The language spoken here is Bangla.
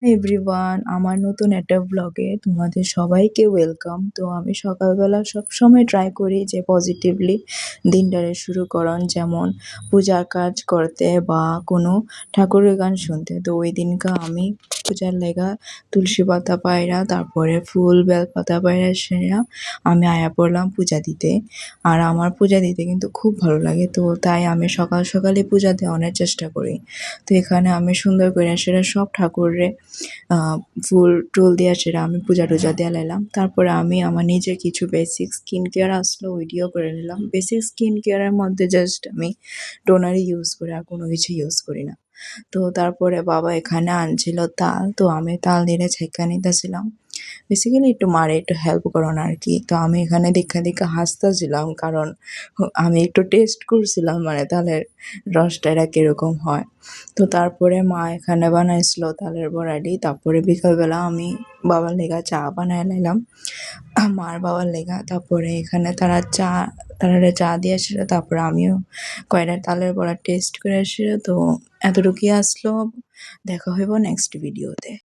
এভরিওয়ান, আমার নতুন একটা ব্লগে তোমাদের সবাইকে ওয়েলকাম। তো আমি সকালবেলা সবসময় ট্রাই করি যে পজিটিভলি দিনটারে শুরু করন, যেমন পূজার কাজ করতে বা কোনো ঠাকুরের গান শুনতে। তো ওই দিনকা আমি পূজার লেগা তুলসী পাতা পায়রা, তারপরে ফুল বেল পাতা পায়রা সেরা আমি আয়া পড়লাম পূজা দিতে। আর আমার পূজা দিতে কিন্তু খুব ভালো লাগে, তো তাই আমি সকাল সকালে পূজা দেওয়ানোর চেষ্টা করি। তো এখানে আমি সুন্দর করে সেটা সব ঠাকুরে ফুল টুল দিয়া সেটা আমি পূজা টুজা দিয়ে লাইলাম। তারপরে আমি আমার নিজের কিছু বেসিক স্কিন কেয়ার আসলো ওইটিও করে নিলাম। বেসিক স্কিন কেয়ারের মধ্যে জাস্ট আমি টোনারই ইউজ করি, আর কোনো কিছু ইউজ করি না। তো তারপরে বাবা এখানে আনছিল তাল, তো আমি তাল দিয়ে ছেঁকা নিতেছিলাম। বেসিক্যালি একটু মারে একটু হেল্প করো না আর কি। তো আমি এখানে দেখা হাসতেছিলাম, কারণ আমি একটু টেস্ট করছিলাম মানে তালের রসটা এটা কীরকম হয়। তো তারপরে মা এখানে বানাইছিল তালের বড়াটি। তারপরে বিকালবেলা আমি বাবার লেগা চা বানায় লাইলাম, মার বাবার লেগা। তারপরে এখানে তারা চা দিয়ে আসছিল, তারপরে আমিও কয়টা তালের বড়া টেস্ট করে আসছিল। তো এতটুকুই আসলো, দেখা হইব নেক্সট ভিডিওতে।